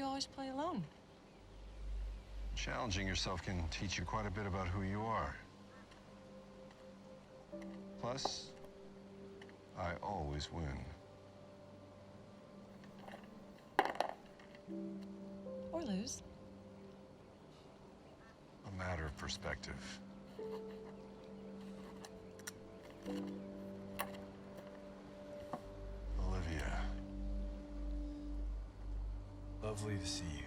you always play alone? Challenging yourself can teach you quite a bit about who you are. Plus, I always win. Or lose. A matter of perspective. Olivia. Lovely to see you.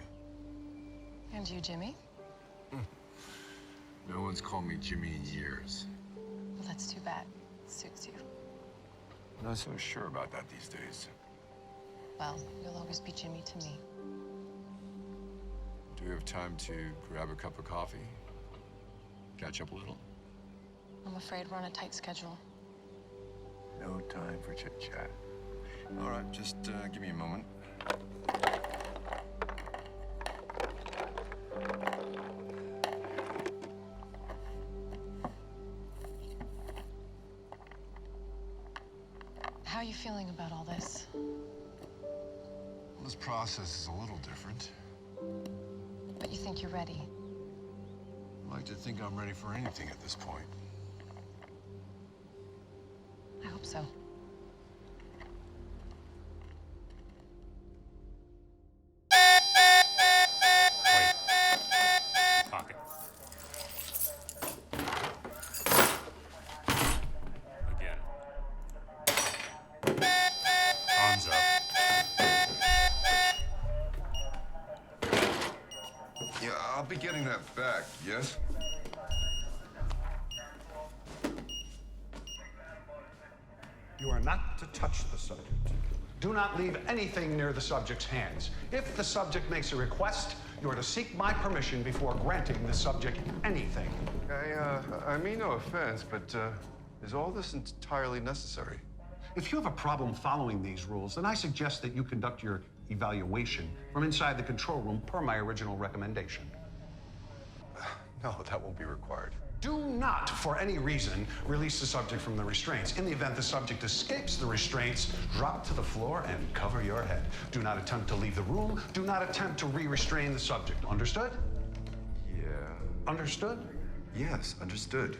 And you, Jimmy? No one's called me Jimmy in years. Well, that's too bad. It suits you. I'm not so sure about that these days. Well, you'll always be Jimmy to me. Do we have time to grab a cup of coffee? Catch up a little? I'm afraid we're on a tight schedule. No time for chit-chat. All right, just give me a moment. How are you feeling about all this? Well, this process is a little different. But you think you're ready? I like to think I'm ready for anything at this point. I hope so. Pocket. Again. Arms up. Yeah, I'll be getting that back, yes? You are not to touch the subject. Do not leave anything near the subject's hands. If the subject makes a request, you are to seek my permission before granting the subject anything. I mean no offense, but is all this entirely necessary? If you have a problem following these rules, then I suggest that you conduct your evaluation from inside the control room per my original recommendation. No, that won't be required. Do not, for any reason, release the subject from the restraints. In the event the subject escapes the restraints, drop to the floor and cover your head. Do not attempt to leave the room. Do not attempt to re-restrain the subject. Understood? Yeah. Understood? Yes, understood.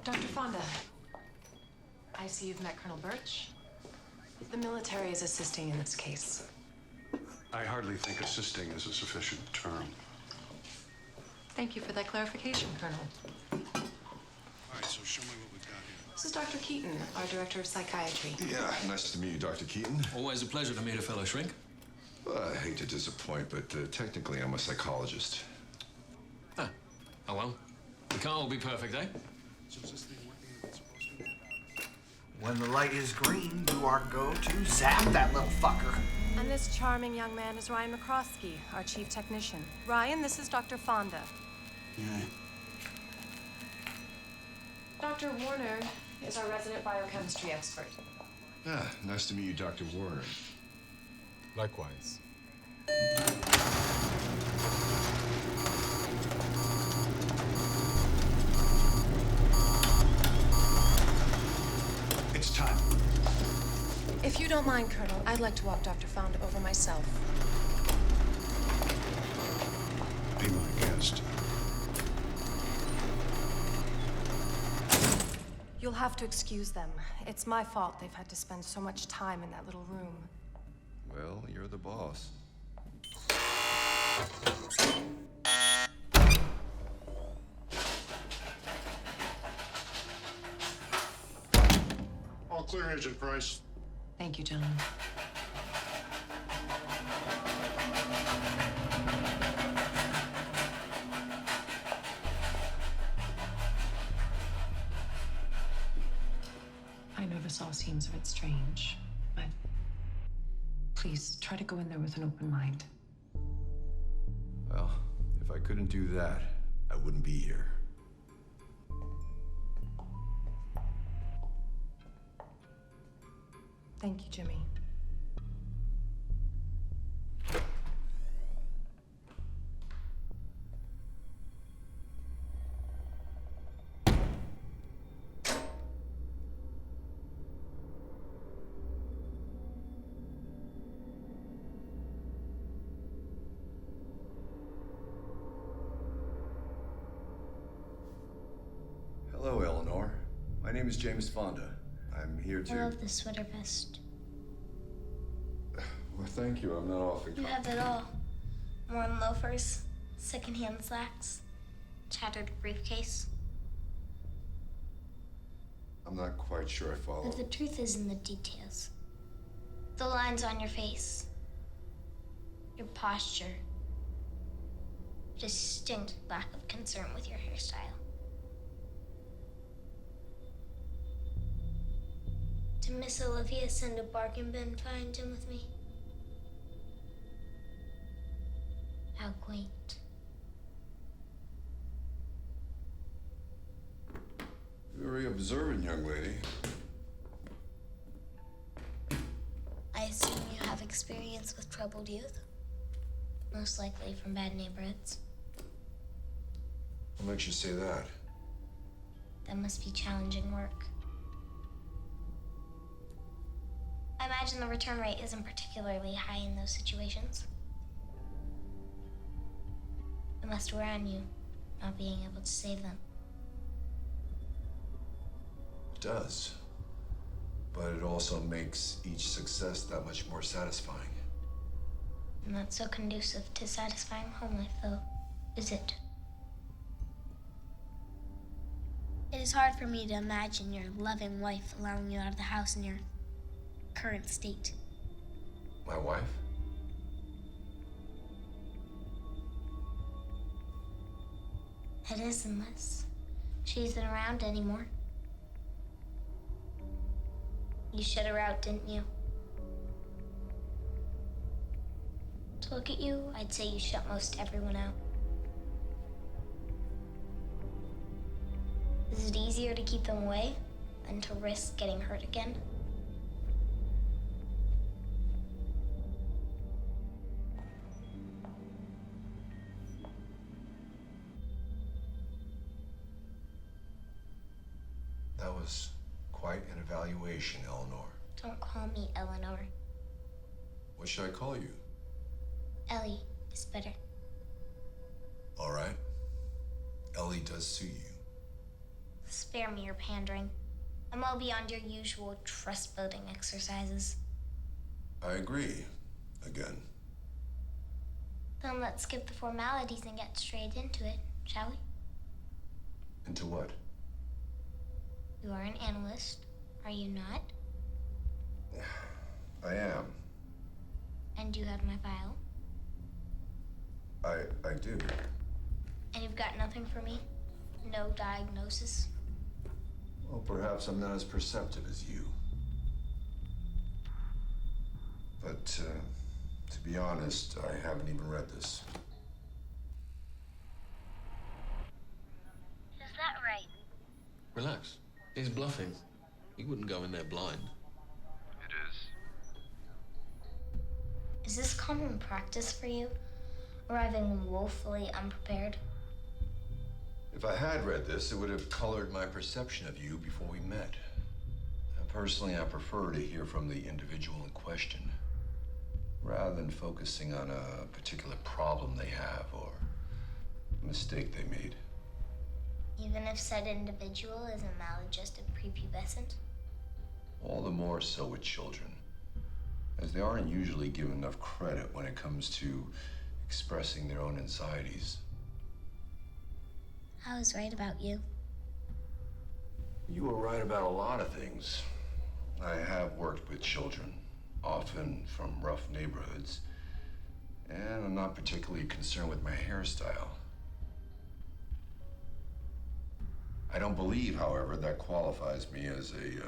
Dr. Fonda, I see you've met Colonel Birch. The military is assisting in this case. I hardly think assisting is a sufficient term. Thank you for that clarification, Colonel. All right, so show me what we've got here. This is Dr. Keaton, our director of psychiatry. Yeah, nice to meet you, Dr. Keaton. Always a pleasure to meet a fellow shrink. Well, I hate to disappoint, but technically I'm a psychologist. Ah, oh well. We can't all be perfect, eh? When the light is green, you are go to zap that little fucker. And this charming young man is Ryan McCroskey, our chief technician. Ryan, this is Dr. Fonda. Yeah. Dr. Warner is our resident biochemistry expert. Yeah, nice to meet you, Dr. Warner. Likewise. It's time. If you don't mind, Colonel, I'd like to walk Dr. Fonda over myself. Be my guest. You'll have to excuse them. It's my fault they've had to spend so much time in that little room. Well, you're the boss. All clear, Agent Price. Thank you, gentlemen. I know this all seems a bit strange, but please try to go in there with an open mind. Well, if I couldn't do that, I wouldn't be here. Thank you, Jimmy. name is James Fonda. I'm here to... I love this sweater vest. Well, thank you. I'm not often... You have it all. Worn loafers, secondhand slacks, tattered briefcase. I'm not quite sure I follow. But the truth is in the details. The lines on your face. Your posture. Distinct lack of concern with your hairstyle. Did Miss Olivia send a bargain bin find him with me? How quaint. Very observant young lady. I assume you have experience with troubled youth? Most likely from bad neighborhoods. What makes you say that? That must be challenging work. I imagine the return rate isn't particularly high in those situations. It must wear on you, not being able to save them. It does. But it also makes each success that much more satisfying. Not so conducive to satisfying home life, though, is it? It is hard for me to imagine your loving wife allowing you out of the house in your current state. My wife? It is, unless she isn't around anymore. You shut her out, didn't you? To look at you, I'd say you shut most everyone out. Is it easier to keep them away than to risk getting hurt again? That was quite an evaluation, Eleanor. Don't call me Eleanor. What should I call you? Ellie is better. All right. Ellie does suit you. Spare me your pandering. I'm well beyond your usual trust-building exercises. I agree. Again. Then let's skip the formalities and get straight into it, shall we? Into what? You are an analyst, are you not? I am. And you have my file? I do. And you've got nothing for me? No diagnosis? Well, perhaps I'm not as perceptive as you. But, to be honest, I haven't even read this. Is that right? Relax. He's bluffing. He wouldn't go in there blind. It is. Is this common practice for you? Arriving woefully unprepared? If I had read this, it would have colored my perception of you before we met. Personally, I prefer to hear from the individual in question, rather than focusing on a particular problem they have or a mistake they made. Even if said individual is a maladjusted prepubescent? All the more so with children, as they aren't usually given enough credit when it comes to expressing their own anxieties. I was right about you. You were right about a lot of things. I have worked with children, often from rough neighborhoods, and I'm not particularly concerned with my hairstyle. I don't believe, however, that qualifies me as a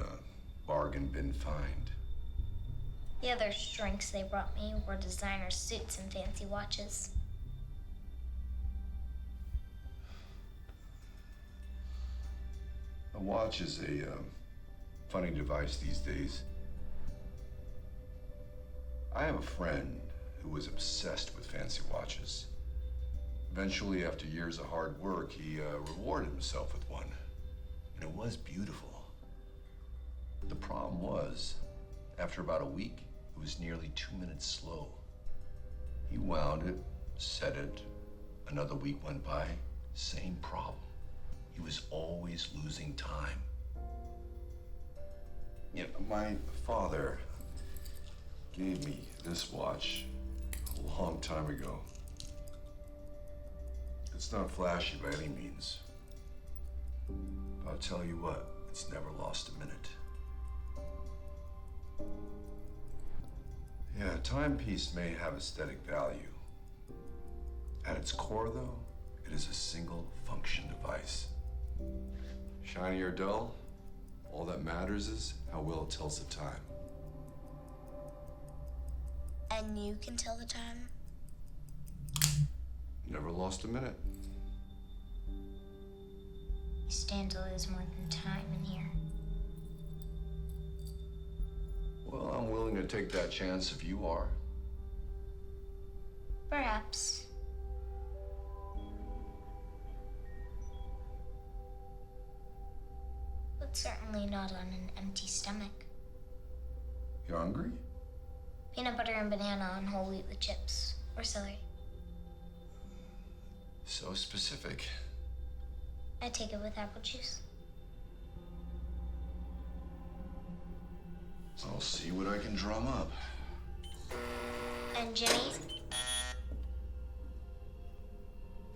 bargain bin find. The other drinks they brought me were designer suits and fancy watches. A watch is a funny device these days. I have a friend who was obsessed with fancy watches. Eventually, after years of hard work, he rewarded himself with one. And it was beautiful. The problem was, after about a week, it was nearly 2 minutes slow. He wound it, set it. Another week went by, same problem. He was always losing time. Yeah, my father gave me this watch a long time ago. It's not flashy by any means. But I'll tell you what, it's never lost a minute. Yeah, a timepiece may have aesthetic value. At its core, though, it is a single function device. Shiny or dull, all that matters is how well it tells the time. And you can tell the time? Never lost a minute. Stand is more than time in here. Well, I'm willing to take that chance if you are. Perhaps. But certainly not on an empty stomach. You hungry? Peanut butter and banana on whole wheat with chips. Or celery. So specific. I take it with apple juice. I'll see what I can drum up. And Jimmy?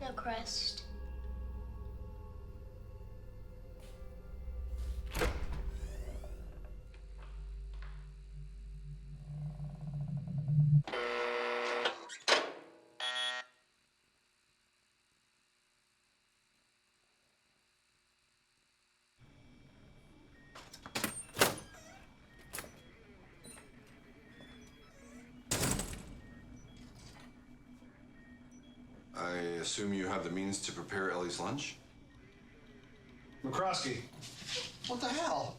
No crust. I assume you have the means to prepare Ellie's lunch? McCroskey, what the hell?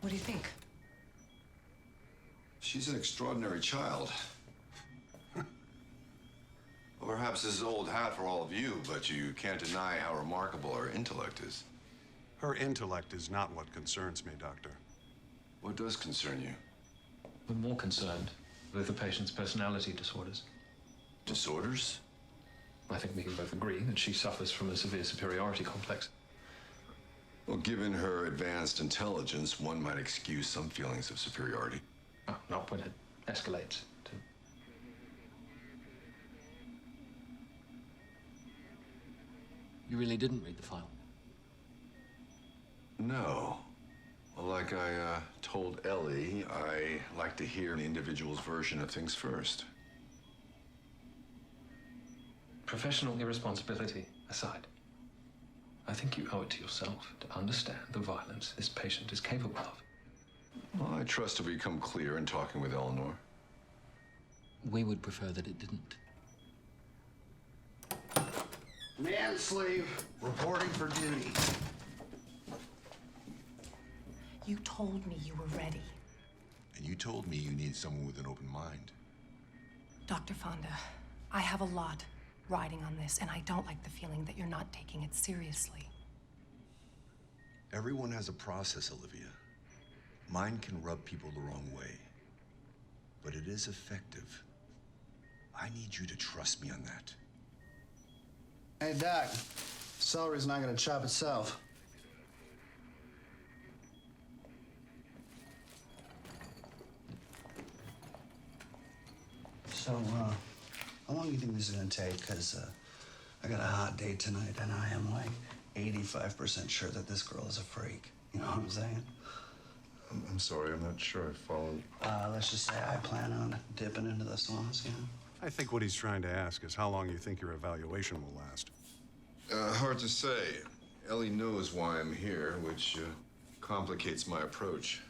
What do you think? She's an extraordinary child. Well, perhaps this is old hat for all of you, but you can't deny how remarkable her intellect is. Her intellect is not what concerns me, Doctor. What does concern you? We're more concerned with the patient's personality disorders. Disorders? I think we can both agree that she suffers from a severe superiority complex. Well, given her advanced intelligence, one might excuse some feelings of superiority. Oh, not when it escalates to... You really didn't read the file? No. Well, like I told Ellie, I like to hear the individual's version of things first. Professional irresponsibility aside, I think you owe it to yourself to understand the violence this patient is capable of. Well, I trust to become clear in talking with Eleanor. We would prefer that it didn't. Man slave, reporting for duty. You told me you were ready. And you told me you need someone with an open mind. Dr. Fonda, I have a lot riding on this, and I don't like the feeling that you're not taking it seriously. Everyone has a process, Olivia. Mine can rub people the wrong way, but it is effective. I need you to trust me on that. Hey, Doc. Celery's not gonna chop itself. So, how long do you think this is gonna take? Because I got a hot date tonight, and I am like 85% sure that this girl is a freak. You know what I'm saying? I'm sorry, I'm not sure I followed. Let's just say I plan on dipping into the sauce, you know? I think what he's trying to ask is how long you think your evaluation will last. Hard to say. Ellie knows why I'm here, which complicates my approach.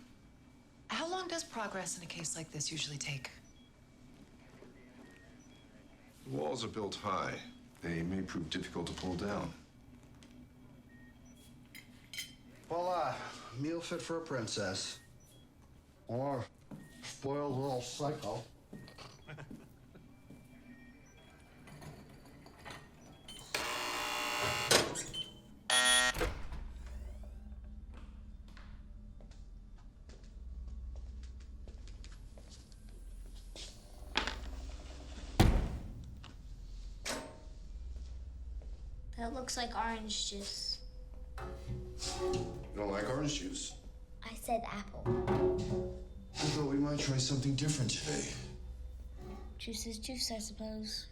How long does progress in a case like this usually take? The walls are built high. They may prove difficult to pull down. Voila, meal fit for a princess. Or spoiled little psycho. That looks like orange juice. You don't like orange juice? I said apple. I thought we might try something different today. Juice is juice, I suppose.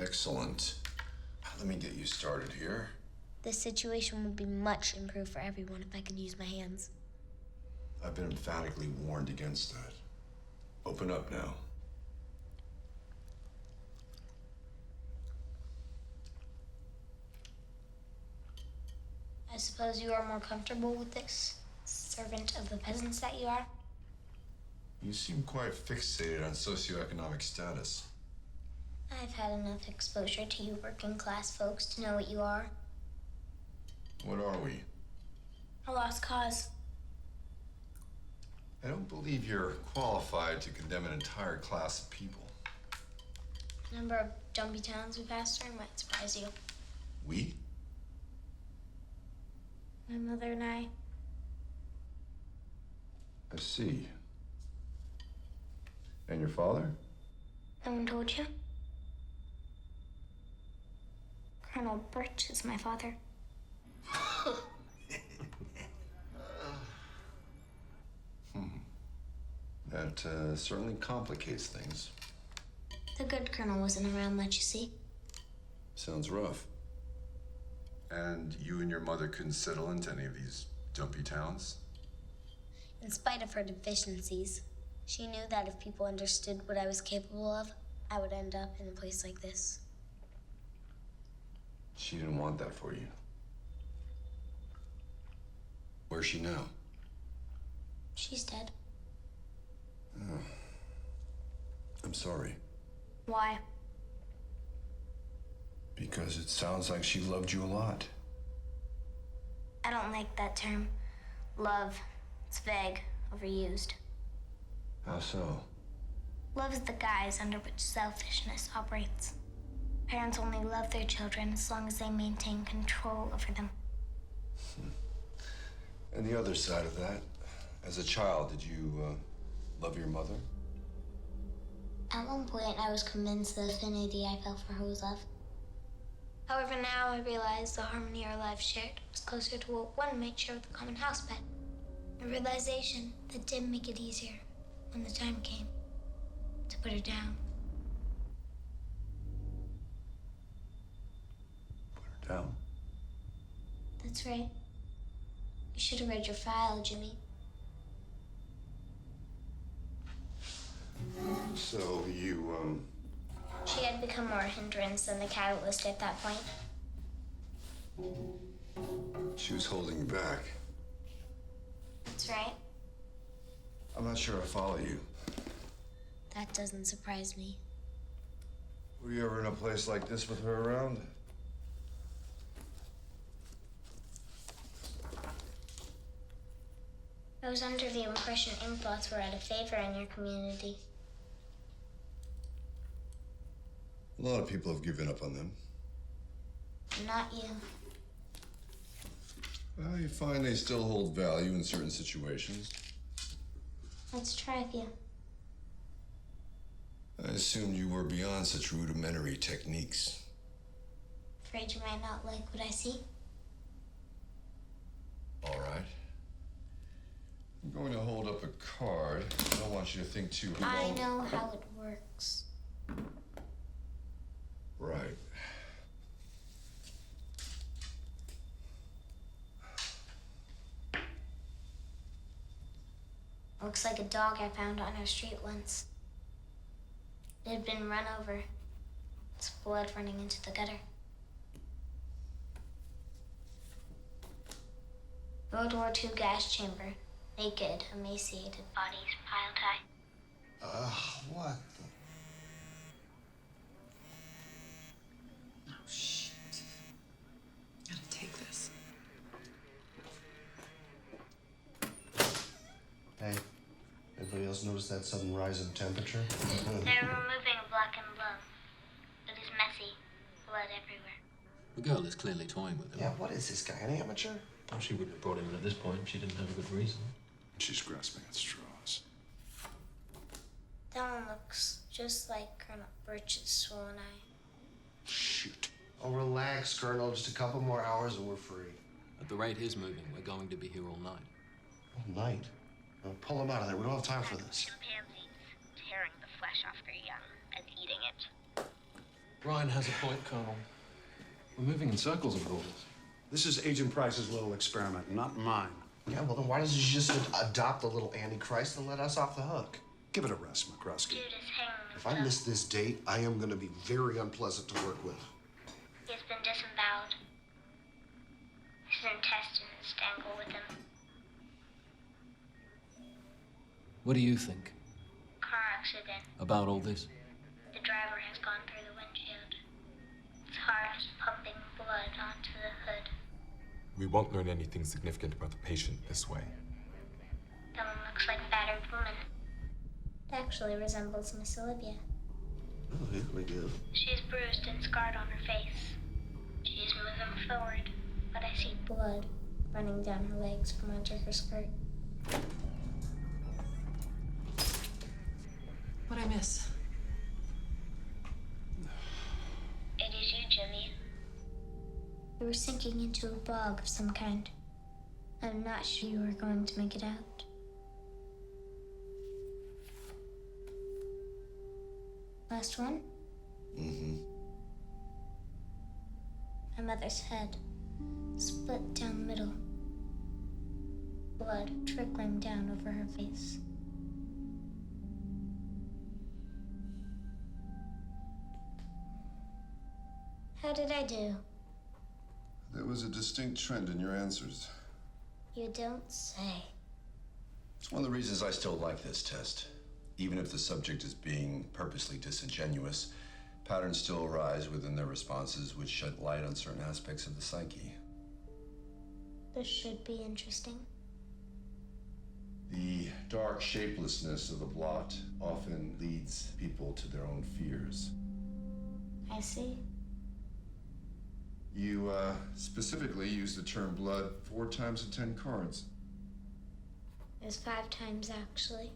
Excellent. Let me get you started here. This situation would be much improved for everyone if I could use my hands. I've been emphatically warned against that. Open up now. I suppose you are more comfortable with this, servant of the peasants that you are? You seem quite fixated on socioeconomic status. I've had enough exposure to you working class folks to know what you are. What are we? A lost cause. I don't believe you're qualified to condemn an entire class of people. The number of dumpy towns we passed through might surprise you. We? My mother and I. I see. And your father? No one told you? Colonel Birch is my father. That certainly complicates things. The good colonel wasn't around much, you see. Sounds rough. And you and your mother couldn't settle into any of these dumpy towns? In spite of her deficiencies, she knew that if people understood what I was capable of, I would end up in a place like this. She didn't want that for you. Where's she now? She's dead. Oh. I'm sorry. Why? Because it sounds like she loved you a lot. I don't like that term. Love. It's vague, overused. How so? Love is the guise under which selfishness operates. Parents only love their children as long as they maintain control over them. And the other side of that, as a child, did you love your mother? At one point, I was convinced the affinity I felt for her was love. However, now I realize the harmony our lives shared was closer to what one might share with a common house pet. A realization that did make it easier when the time came to put her down. Put her down? That's right. You should have read your file, Jimmy. So you, She had become more a hindrance than the catalyst at that point. she was holding you back. That's right. I'm not sure I follow you. That doesn't surprise me. Were you ever in a place like this with her around? I was under the impression inkblots were out of favor in your community. A lot of people have given up on them. Not you. I find they still hold value in certain situations. Let's try a few. I assumed you were beyond such rudimentary techniques. Afraid you might not like what I see? All right. I'm going to hold up a card. I don't want you to think too long. I know how it works. Right. Looks like a dog I found on our street once. It had been run over. Its blood running into the gutter. World War II gas chamber. Naked, emaciated bodies piled high. What? Oh, shit. Gotta take this. Hey, anybody else notice that sudden rise in temperature? They're removing a blackened lung. It is messy. Blood everywhere. The girl is clearly toying with him. Yeah, what is this guy, an amateur? Well, she wouldn't have brought him in at this point if she didn't have a good reason. She's grasping at straws. That one looks just like Colonel Birch's swollen eye. Shoot. Oh, relax, Colonel. Just a couple more hours and we're free. At the rate he's moving, we're going to be here all night. All night? Now, pull him out of there. We don't have time for this. Chimpanzees tearing the flesh off their young and eating it. Ryan has a point, Colonel. We're moving in circles with all this. This is Agent Price's little experiment, not mine. Yeah, well, then why doesn't she just adopt the little Antichrist and let us off the hook? Give it a rest, McCroskey. Dude is hanging If I miss this date, I am going to be very unpleasant to work with. He has been disemboweled. His intestines dangle with him. What do you think Car accident. about all this? The driver has gone through the windshield. His heart is pumping blood onto the hood. We won't learn anything significant about the patient this way. That one looks like a battered woman. It actually resembles Miss Olivia. Oh, yeah, we do. She's bruised and scarred on her face. She's moving forward, but I see blood running down her legs from under her skirt. What'd I miss? It is you, Jimmy. You were sinking into a bog of some kind. I'm not sure you were going to make it out. Last one? Mm-hmm. My mother's head, split down the middle. Blood trickling down over her face. How did I do? There was a distinct trend in your answers. You don't say. It's one of the reasons I still like this test. Even if the subject is being purposely disingenuous, patterns still arise within their responses which shed light on certain aspects of the psyche. This should be interesting. The dark shapelessness of the blot often leads people to their own fears. I see. You specifically used the term blood 4 times in 10 cards. It was 5 times, actually.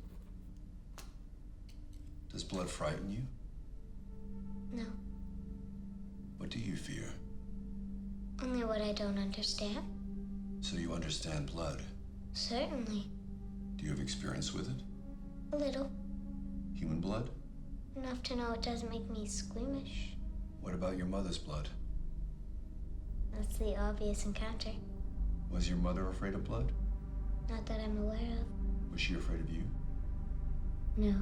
Does blood frighten you? No. What do you fear? Only what I don't understand. So you understand blood. Certainly. Do you have experience with it? A little. Human blood? Enough to know it doesn't make me squeamish. What about your mother's blood? That's the obvious encounter. Was your mother afraid of blood? Not that I'm aware of. Was she afraid of you? No.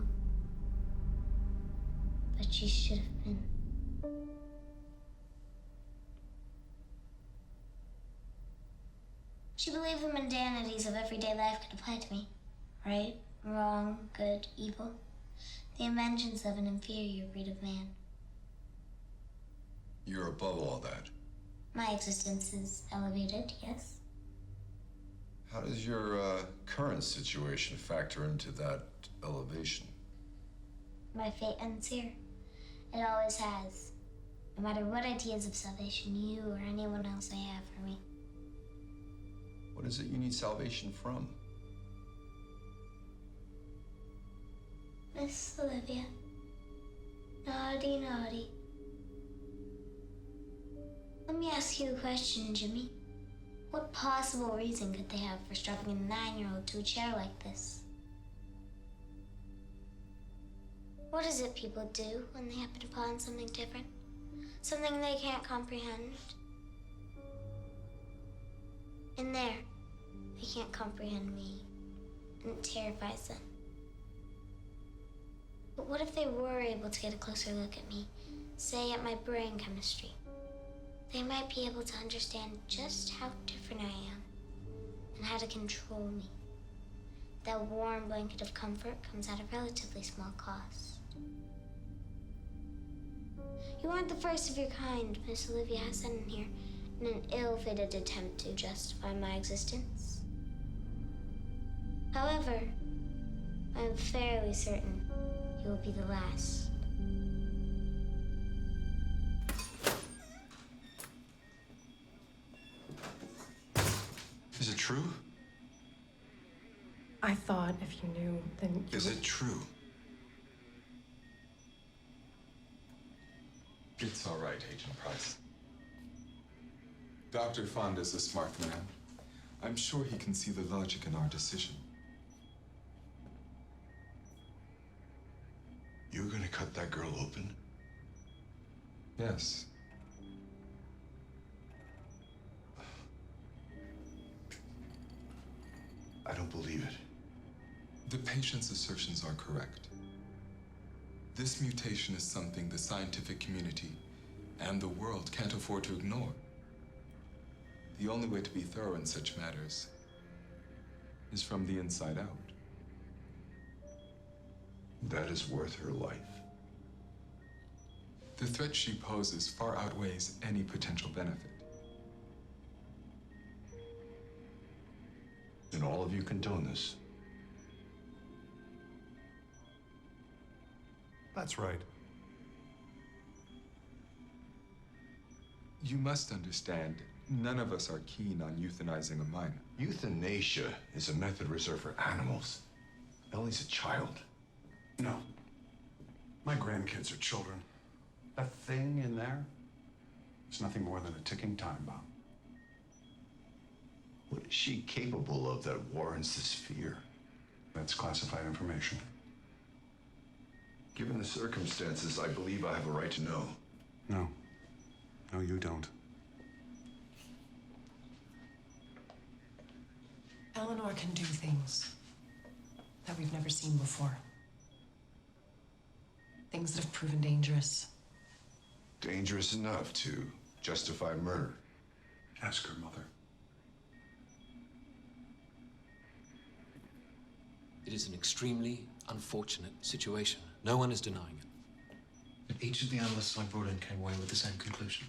But she should have been. She believed the mundanities of everyday life could apply to me. Right, wrong, good, evil. The inventions of an inferior breed of man. You're above all that. My existence is elevated, yes. How does your current situation factor into that elevation? My fate ends here. It always has. No matter what ideas of salvation you or anyone else may have for me. What is it you need salvation from? Miss Olivia. Naughty, naughty. Let me ask you a question, Jimmy. What possible reason could they have for strapping a 9-year-old to a chair like this? What is it people do when they happen upon something different? Something they can't comprehend? In there, they can't comprehend me, and it terrifies them. But what if they were able to get a closer look at me, say at my brain chemistry? They might be able to understand just how different I am and how to control me. That warm blanket of comfort comes at a relatively small cost. You aren't the first of your kind Miss Olivia has sent in here in an ill-fated attempt to justify my existence. However, I'm fairly certain you will be the last. Is it true? I thought if you knew, then you Is would... it true? It's all right, Agent Price. Dr. Fonda's a smart man. I'm sure he can see the logic in our decision. You're gonna cut that girl open? Yes. I don't believe it. The patient's assertions are correct. This mutation is something the scientific community and the world can't afford to ignore. The only way to be thorough in such matters is from the inside out. That is worth her life. The threat she poses far outweighs any potential benefit. And all of you condone this. That's right. You must understand, none of us are keen on euthanizing a minor. Euthanasia is a method reserved for animals. Ellie's a child. No. My grandkids are children. That thing in there is nothing more than a ticking time bomb. What is she capable of that warrants this fear? That's classified information. Given the circumstances, I believe I have a right to know. No. No, you don't. Eleanor can do things that we've never seen before. Things that have proven dangerous. Dangerous enough to justify murder. Ask her mother. It is an extremely unfortunate situation. No one is denying it. But each of the analysts I brought in came away with the same conclusion.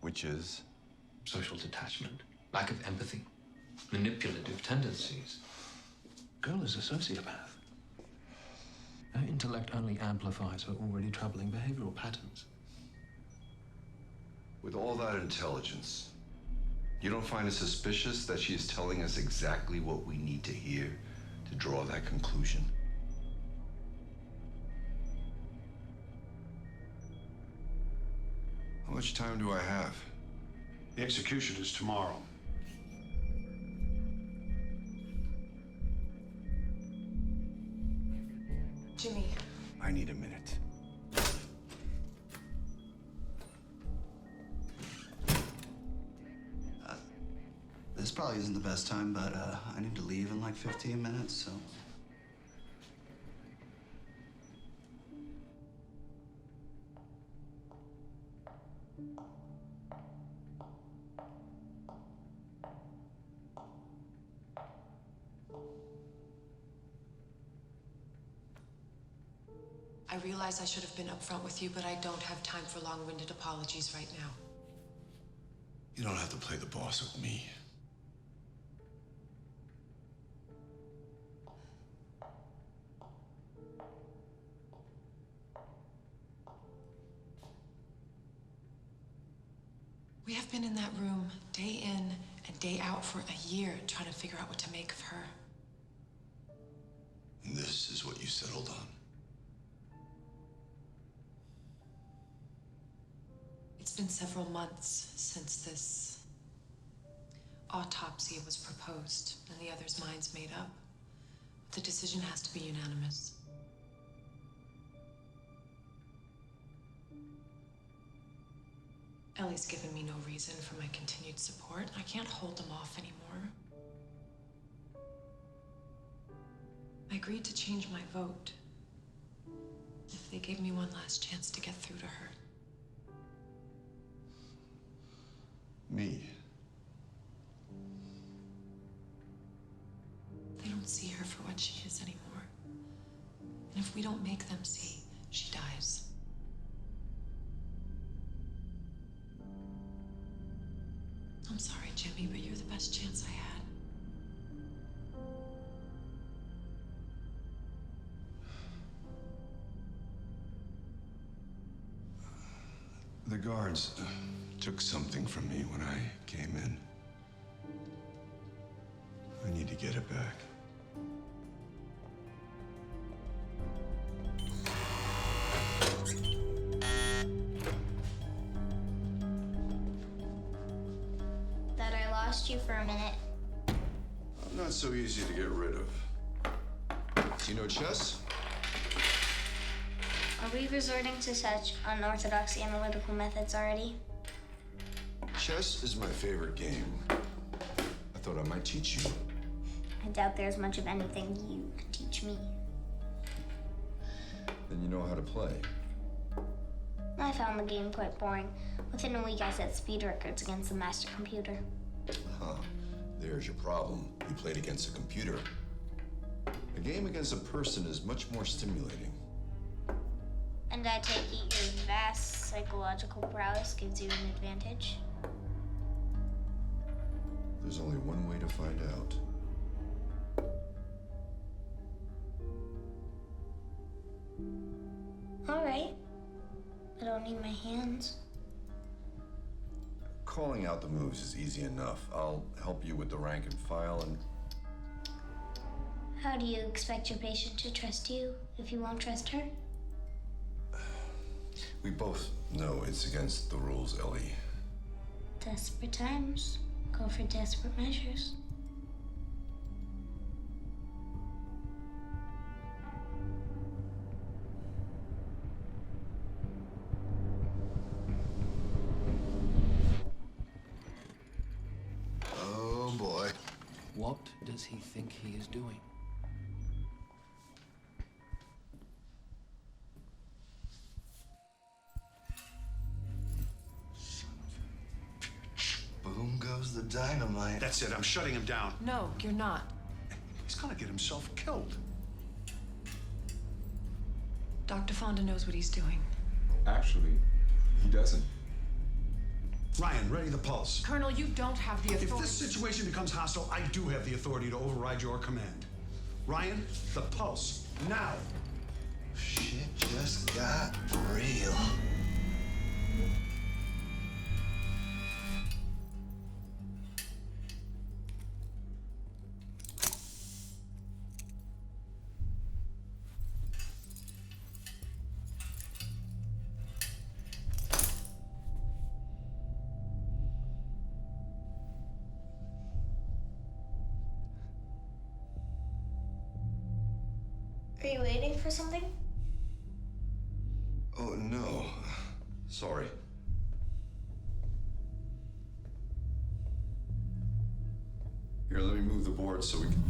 Which is? Social detachment, lack of empathy, manipulative tendencies. Girl is a sociopath. Her intellect only amplifies her already troubling behavioral patterns. With all that intelligence, you don't find it suspicious that she is telling us exactly what we need to hear to draw that conclusion? How much time do I have? The execution is tomorrow. Jimmy. I need a minute. This probably isn't the best time, but I need to leave in like 15 minutes, so. I realize I should have been upfront with you, but I don't have time for long-winded apologies right now. You don't have to play the boss with me. We have been in that room day in and day out for a year trying to figure out what to make of her. And this is what you settled on. It's been several months since this autopsy was proposed and the others' minds made up. The decision has to be unanimous. Ellie's given me no reason for my continued support. I can't hold them off anymore. I agreed to change my vote if they gave me one last chance to get through to her. Me? They don't see her for what she is anymore. And if we don't make them see, she dies. I'm sorry, Jimmy, but you're the best chance I had. The guards took something from me when I came in. I need to get it back. lost you for a minute. I'm not so easy to get rid of. Do you know chess? Are we resorting to such unorthodox analytical methods already? Chess is my favorite game. I thought I might teach you. I doubt there's much of anything you could teach me. Then you know how to play. I found the game quite boring. Within a week, I set speed records against the master computer. Huh. There's your problem. You played against a computer. A game against a person is much more stimulating. And I take it your vast psychological prowess gives you an advantage? There's only one way to find out. All right. I don't need my hands. Calling out the moves is easy enough. I'll help you with the rank and file and... How do you expect your patient to trust you if you won't trust her? We both know it's against the rules, Ellie. Desperate times call for desperate measures. Oh boy. What does he think he is doing? Boom goes the dynamite. That's it. I'm shutting him down. No, you're not. He's gonna get himself killed. Dr. Fonda knows what he's doing. Actually, he doesn't. Ryan, ready the pulse. Colonel, you don't have the authority. If this situation becomes hostile, I do have the authority to override your command. Ryan, the pulse, now. Shit just got real. Are you waiting for something? Oh, no. Sorry. Here, let me move the board so we can...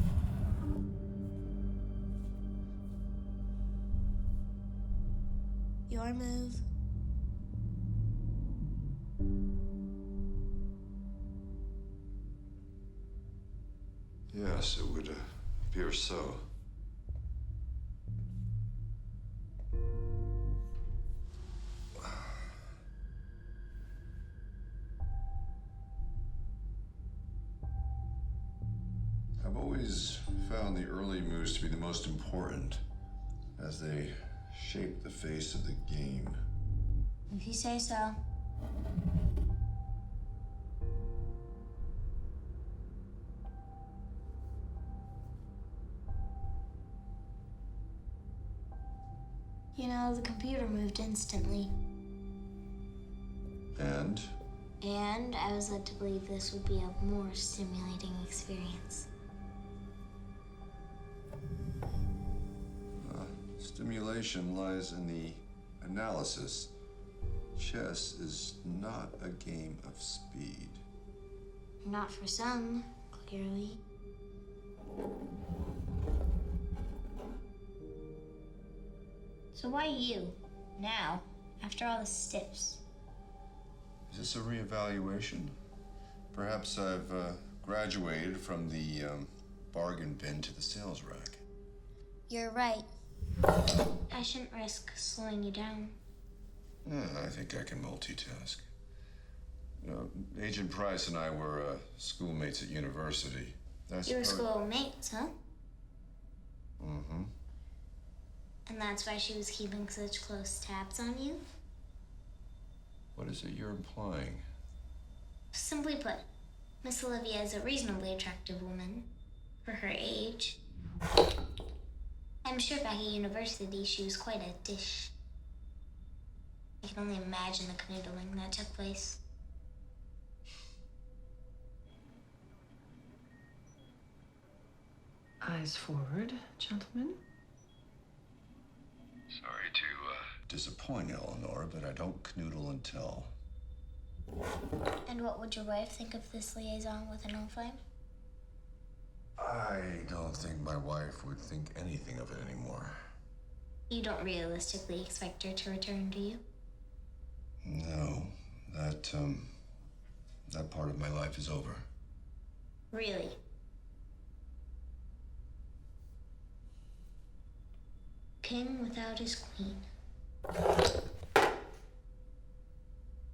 Your move. Yes, it would appear so. I've always found the early moves to be the most important, as they shape the face of the game. If you say so. You know, the computer moved instantly. And? And I was led to believe this would be a more stimulating experience. Stimulation lies in the analysis. Chess is not a game of speed. Not for some, clearly. So why you? Now, after all the steps? Is this a reevaluation? Perhaps I've graduated from the bargain bin to the sales rack. You're right. I shouldn't risk slowing you down. I think I can multitask. You know, Agent Price and I were schoolmates at university. You were schoolmates, huh? Mm-hmm. And that's why she was keeping such close tabs on you? What is it you're implying? Simply put, Miss Olivia is a reasonably attractive woman for her age. I'm sure back at university she was quite a dish. I can only imagine the canoodling that took place. eyes forward, gentlemen. Sorry to disappoint Eleanor, but I don't canoodle and tell. And what would your wife think of this liaison with an old flame? I don't think my wife would think anything of it anymore. You don't realistically expect her to return, do you? No, that part of my life is over. Really? King without his queen.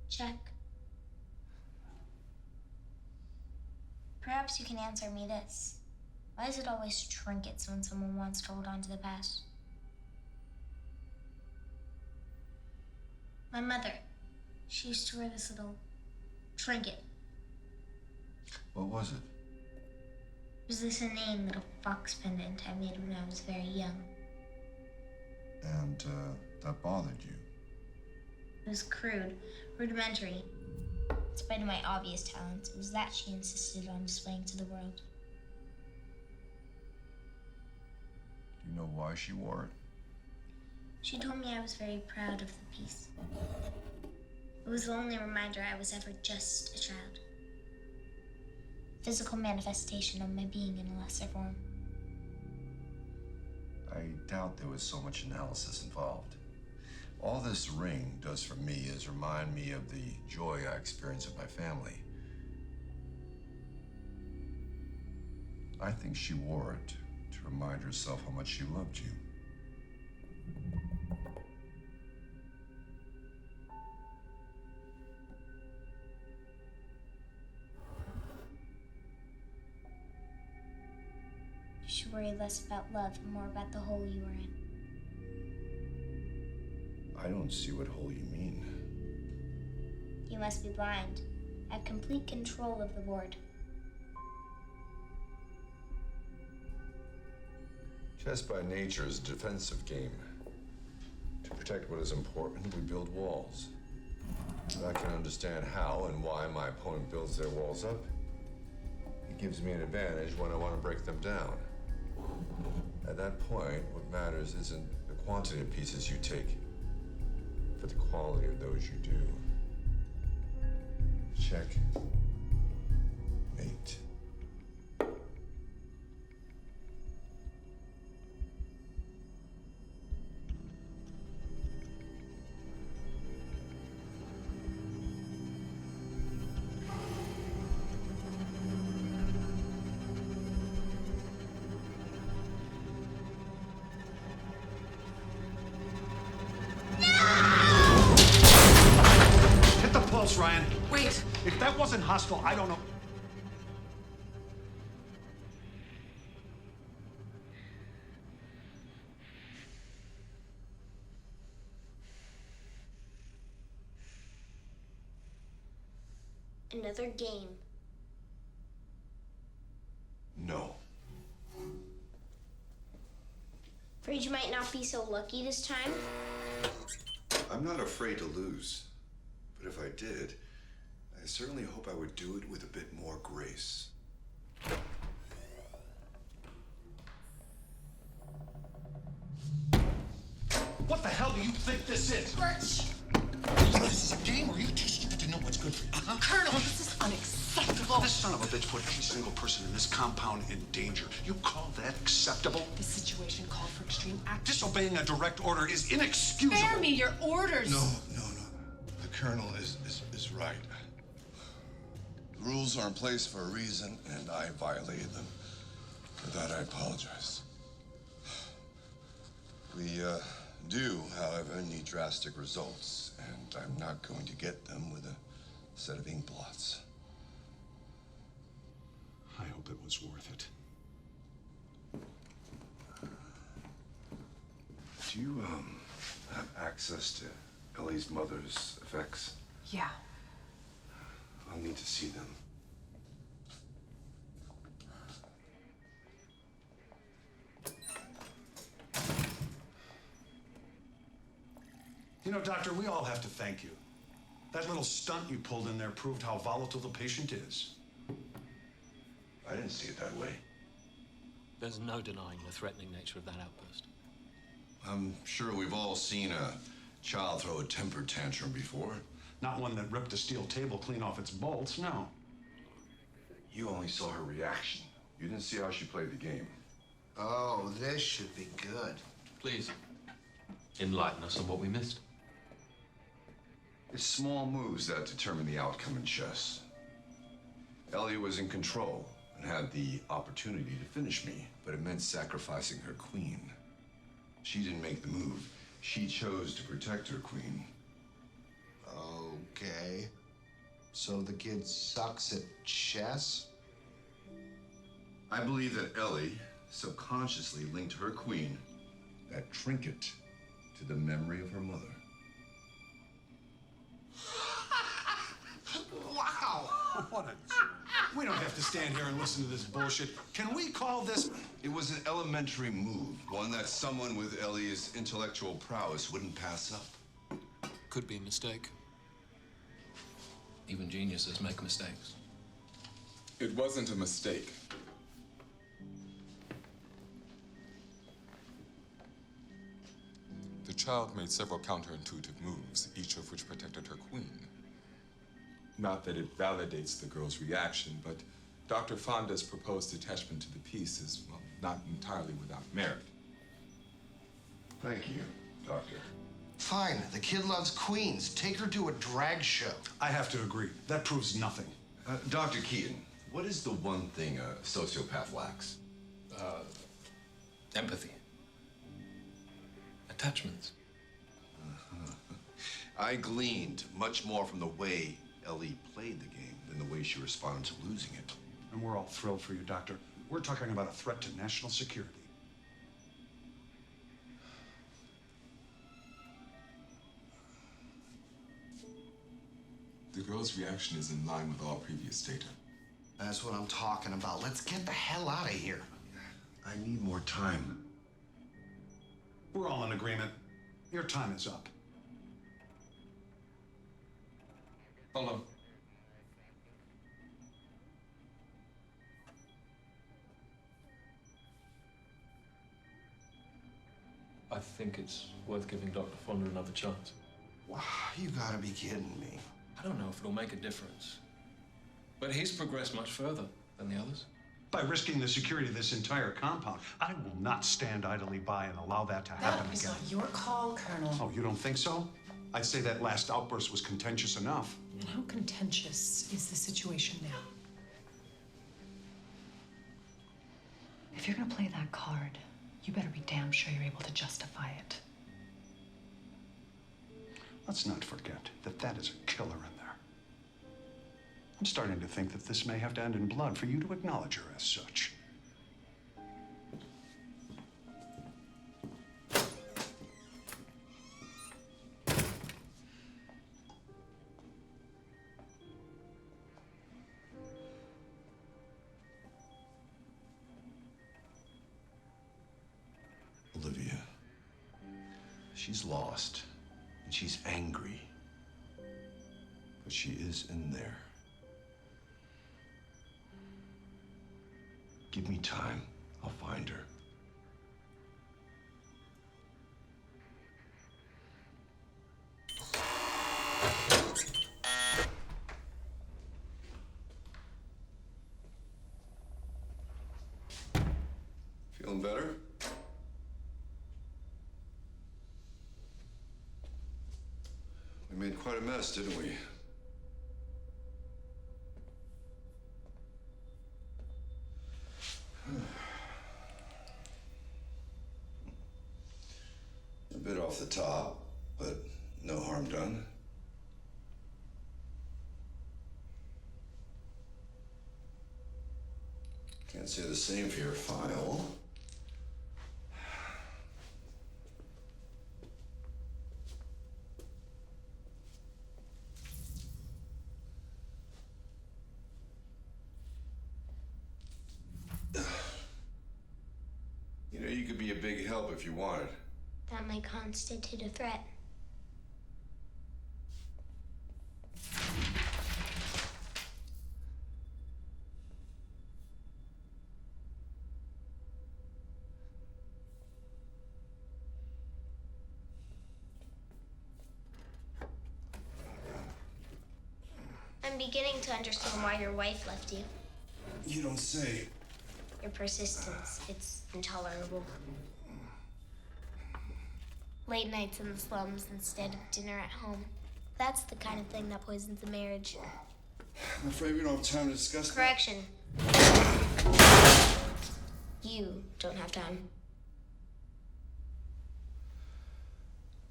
Check. Perhaps you can answer me this. Why is it always trinkets when someone wants to hold on to the past? My mother, she used to wear this little trinket. What was it? It was this inane little fox pendant I made when I was very young. And, that bothered you? It was crude, rudimentary. In spite of my obvious talents, it was that she insisted on displaying to the world. Do you know why she wore it? She told me I was very proud of the piece. It was the only reminder I was ever just a child. Physical manifestation of my being in a lesser form. I doubt there was so much analysis involved. All this ring does for me is remind me of the joy I experience with my family. I think she wore it to remind herself how much she loved you. You should worry less about love and more about the hole you were in. I don't see what hole you mean. You must be blind. I have complete control of the board. Chess by nature is a defensive game. To protect what is important, we build walls. I can understand how and why my opponent builds their walls up. It gives me an advantage when I want to break them down. At that point, what matters isn't the quantity of pieces you take, but the quality of those you do. Check. Mate. Hit the pulse, Ryan. Wait! If that wasn't hostile, I don't know. Another game. No. Afraid you might not be so lucky this time? I'm not afraid to lose. But if I did, I certainly hope I would do it with a bit more grace. What the hell do you think this is? Birch! This is a game, or are you too stupid to know what's good for you? Colonel, this is unacceptable. This son of a bitch put every single person in this compound in danger. You call that acceptable? This situation called for extreme act. Disobeying a direct order is inexcusable. Spare me your orders! No. The Colonel is right. The rules are in place for a reason, and I violated them. For that, I apologize. We do, however, need drastic results, and I'm not going to get them with a set of ink blots. I hope it was worth it. Do you, have access to Ellie's mother's effects? Yeah. I'll need to see them. You know, Doctor, we all have to thank you. That little stunt you pulled in there proved how volatile the patient is. I didn't see it that way. There's no denying the threatening nature of that outburst. I'm sure we've all seen a child throw a temper tantrum before. Not one that ripped a steel table clean off its bolts, no. You only saw her reaction. You didn't see how she played the game. Oh, this should be good. Please, enlighten us on what we missed. It's small moves that determine the outcome in chess. Ellie was in control and had the opportunity to finish me, but it meant sacrificing her queen. She didn't make the move. She chose to protect her queen. Okay. So the kid sucks at chess? I believe that Ellie subconsciously linked her queen, that trinket, to the memory of her mother. Wow! What a... We don't have to stand here and listen to this bullshit. Can we call this... It was an elementary move, one that someone with Ellie's intellectual prowess wouldn't pass up. Could be a mistake. Even geniuses make mistakes. It wasn't a mistake. The child made several counterintuitive moves, each of which protected her queen. Not that it validates the girl's reaction, but Dr. Fonda's proposed attachment to the piece is, well, not entirely without merit. Thank you, Doctor. Fine, the kid loves queens. Take her to a drag show. I have to agree. That proves nothing. Dr. Keaton, what is the one thing a sociopath lacks? Empathy. Attachments. I gleaned much more from the way Ellie played the game than the way she responded to losing it. And we're all thrilled for you, Doctor. We're talking about a threat to national security. The girl's reaction is in line with all previous data. That's what I'm talking about. Let's get the hell out of here. I need more time. We're all in agreement. Your time is up. Hold on. I think it's worth giving Dr. Fonda another chance. Wow, you gotta be kidding me. I don't know if it'll make a difference. But he's progressed much further than the others. By risking the security of this entire compound, I will not stand idly by and allow that to happen That is again. not your call, Colonel. Oh, you don't think so? I'd say that last outburst was contentious enough. And how contentious is the situation now? If you're gonna play that card, you better be damn sure you're able to justify it. Let's not forget that that is a killer in there. I'm starting to think that this may have to end in blood for you to acknowledge her as such. Olivia, she's lost, and she's angry. But she is in there. Give me time. I'll find her. Feeling better? We made quite a mess, didn't we? A bit off the top, but no harm done. Can't say the same for your file. You know, you could be a big help if you wanted. That might constitute a threat. beginning to understand why your wife left you. You don't say. Your persistence, it's intolerable. Late nights in the slums instead of dinner at home. That's the kind of thing that poisons a marriage. I'm afraid we don't have time to discuss that. Correction. You don't have time.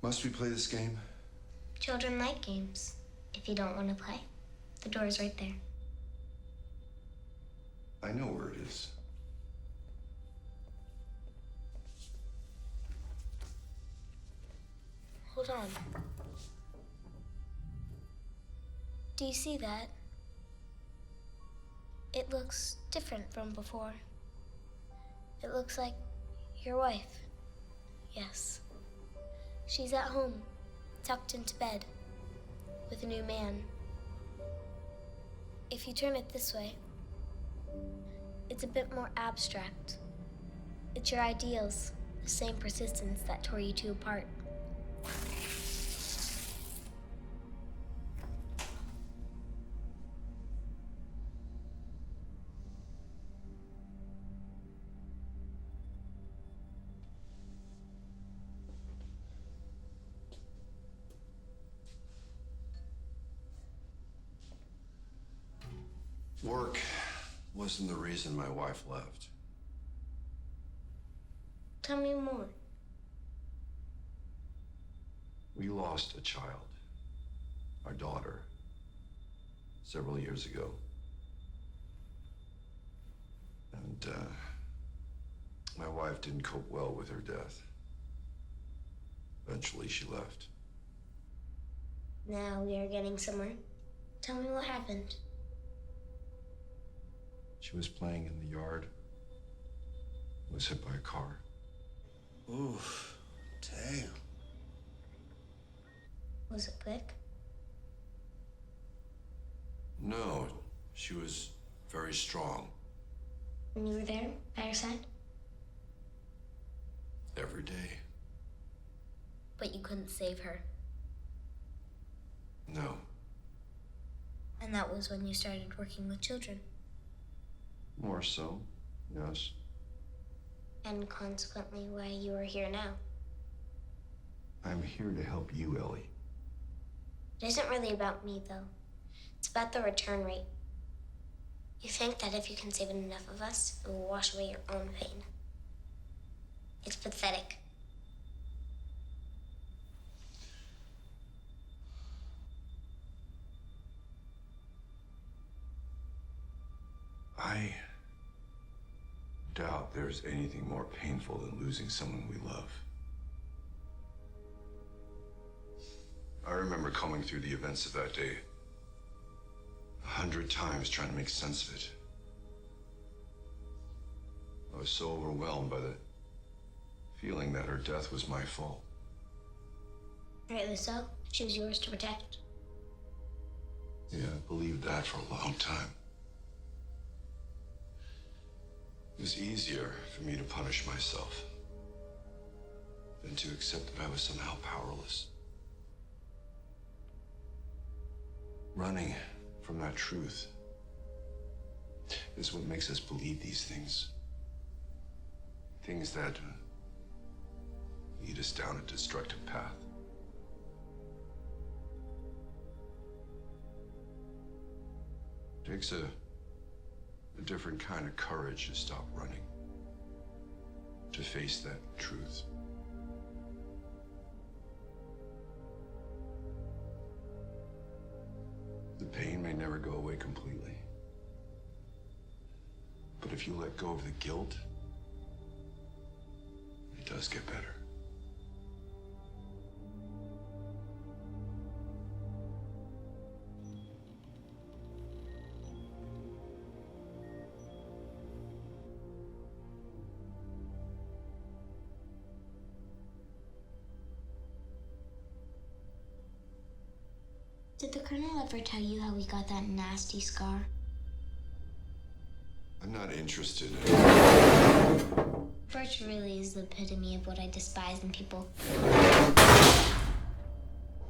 Must we play this game? Children like games. If you don't want to play, the door's right there. I know where it is. Hold on. Do you see that? It looks different from before. It looks like your wife. Yes. She's at home, tucked into bed, with a new man. If you turn it this way, it's a bit more abstract. It's your ideals, the same persistence that tore you two apart. Work wasn't the reason my wife left. Tell me more. We lost a child, our daughter, several years ago. And my wife didn't cope well with her death. Eventually, she left. Now we are getting somewhere. Tell me what happened. She was playing in the yard, was hit by a car. Oof, damn. Was it quick? No, she was very strong. When you were there, by her side? Every day. But you couldn't save her. No. And that was when you started working with children. More so, yes. And consequently, why you are here now. I'm here to help you, Ellie. It isn't really about me, though. It's about the return rate. You think that if you can save enough of us, it will wash away your own pain. It's pathetic. I doubt there's anything more painful than losing someone we love. I remember combing through the events of that day 100 times trying to make sense of it. I was so overwhelmed by the feeling that her death was my fault. Rightly so. She was yours to protect. Yeah, I believed that for a long time. It was easier for me to punish myself than to accept that I was somehow powerless. Running from that truth is what makes us believe these things. Things that lead us down a destructive path. It takes a different kind of courage to stop running, to face that truth. The pain may never go away completely, but if you let go of the guilt, it does get better. Did the Colonel ever tell you how he got that nasty scar? I'm not interested in... Birch really is the epitome of what I despise in people.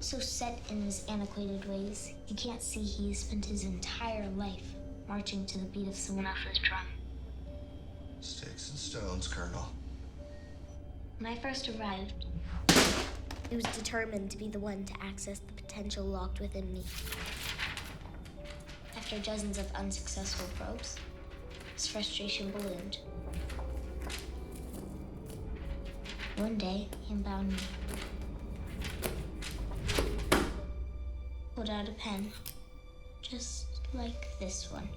So set in his antiquated ways, he can't see he spent his entire life marching to the beat of someone else's drum. Sticks and stones, Colonel. When I first arrived, he was determined to be the one to access the potential locked within me. After dozens of unsuccessful probes, his frustration ballooned. One day, he unbound me. Pulled out a pen, just like this one.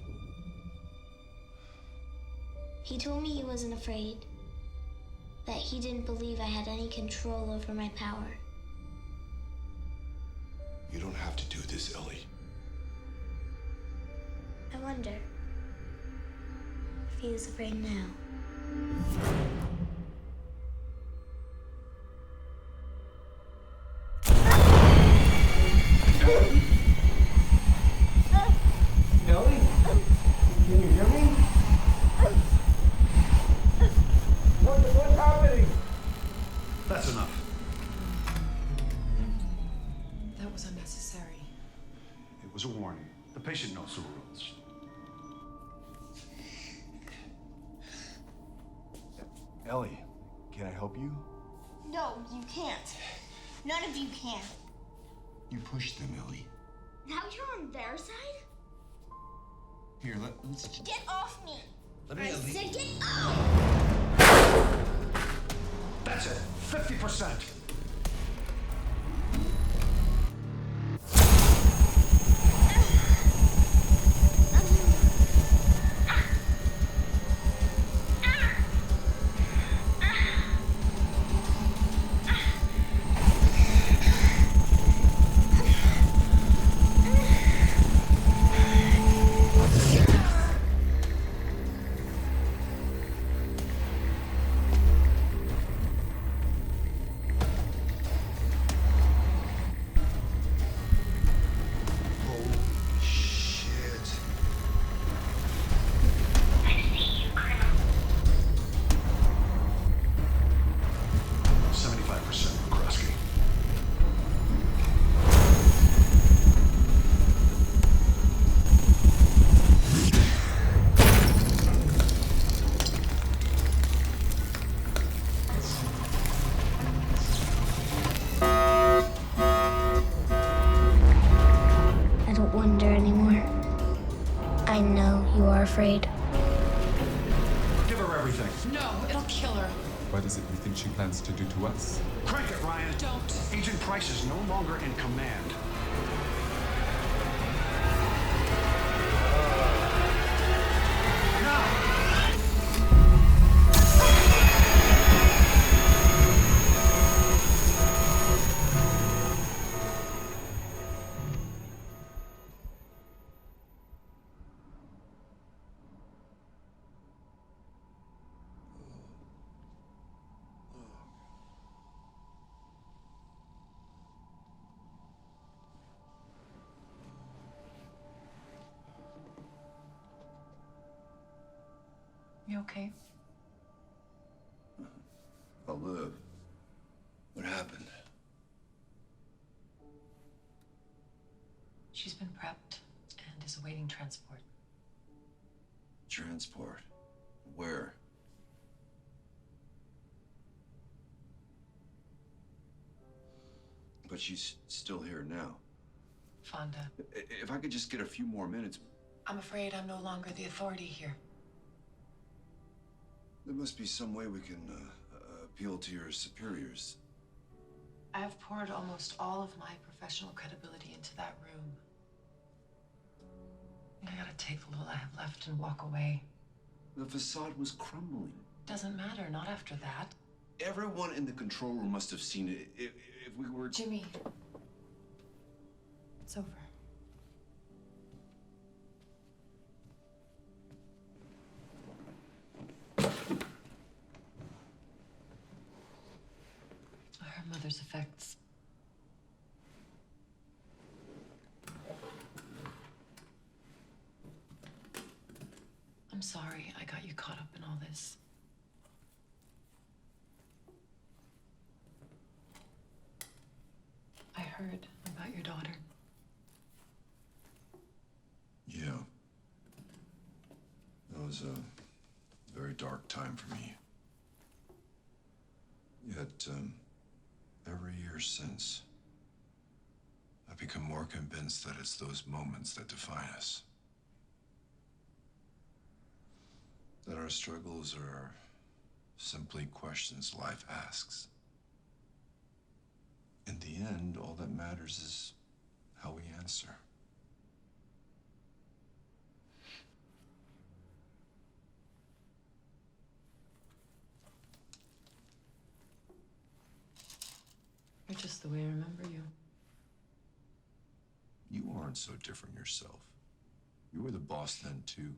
He told me he wasn't afraid, that he didn't believe I had any control over my power. You don't have to do this, Ellie. I wonder if he is afraid now. Ellie? Can you hear me? What's happening? That's enough. That was unnecessary. It was a warning. The patient knows the rules. Ellie, can I help you? No, you can't. None of you can. You pushed them, Ellie. Now you're on their side? Here, let's... Get off me! Let me I at least- said get off! That's it. 50%. Shit. I see you, Colonel. 75% McCroskey. I don't wonder anymore. I know you are afraid. Give her everything. No, it'll kill her. What is it you think she plans to do to us? Crank it, Ryan. Don't. Agent Price is no longer in command. You okay? I'll live. What happened? She's been prepped and is awaiting transport. Transport? Where? But she's still here now. Fonda, If I could just get a few more minutes. I'm afraid I'm no longer the authority here. There must be some way we can appeal to your superiors. I've poured almost all of my professional credibility into that room. I gotta take the little I have left and walk away. The facade was crumbling. Doesn't matter, not after that. Everyone in the control room must have seen it. If we were... Jimmy, it's over. Her mother's effects. I'm sorry I got you caught up in all this. I heard was a very dark time for me. Yet, every year since, I've become more convinced that it's those moments that define us. That our struggles are simply questions life asks. In the end, all that matters is how we answer. You're just the way I remember you. You aren't so different yourself. You were the boss then, too.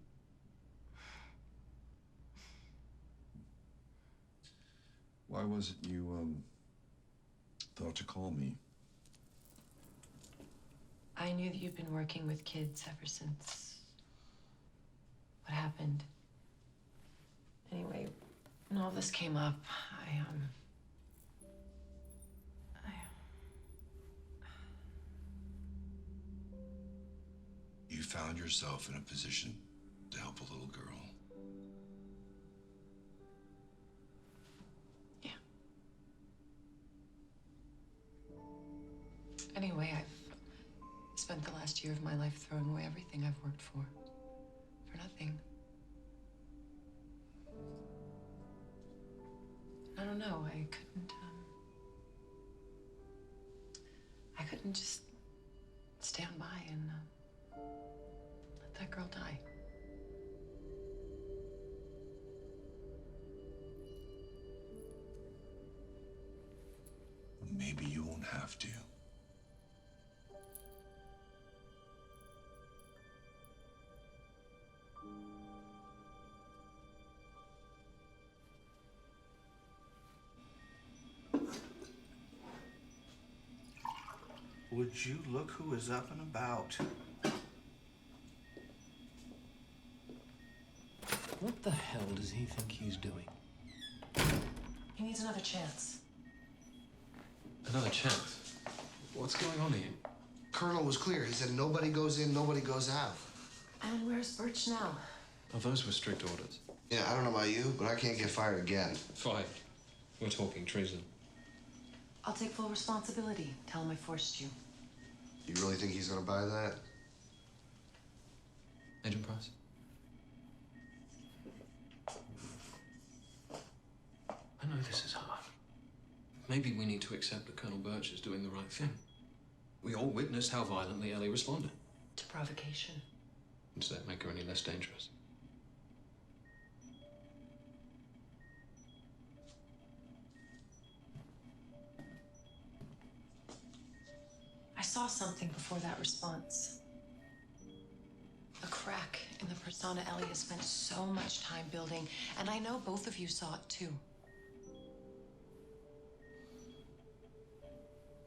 Why was it you, thought to call me? I knew that you'd been working with kids ever since what happened. Anyway, when all this came up, You found yourself in a position to help a little girl. Yeah. Anyway, I've spent the last year of my life throwing away everything I've worked for nothing. I don't know, I couldn't just stand by and let that girl die. Maybe you won't have to. Would you look who is up and about? What the hell does he think he's doing? He needs another chance. Another chance? What's going on here? Colonel was clear. He said nobody goes in, nobody goes out. And where's Birch now? Oh, those were strict orders. Yeah, I don't know about you, but I can't get fired again. Fired. We're talking treason. I'll take full responsibility. Tell him I forced you. You really think he's gonna buy that? Agent Price? I know this is hard. Maybe we need to accept that Colonel Birch is doing the right thing. We all witnessed how violently Ellie responded. To provocation. Does that make her any less dangerous? I saw something before that response. A crack in the persona Ellie has spent so much time building, and I know both of you saw it too.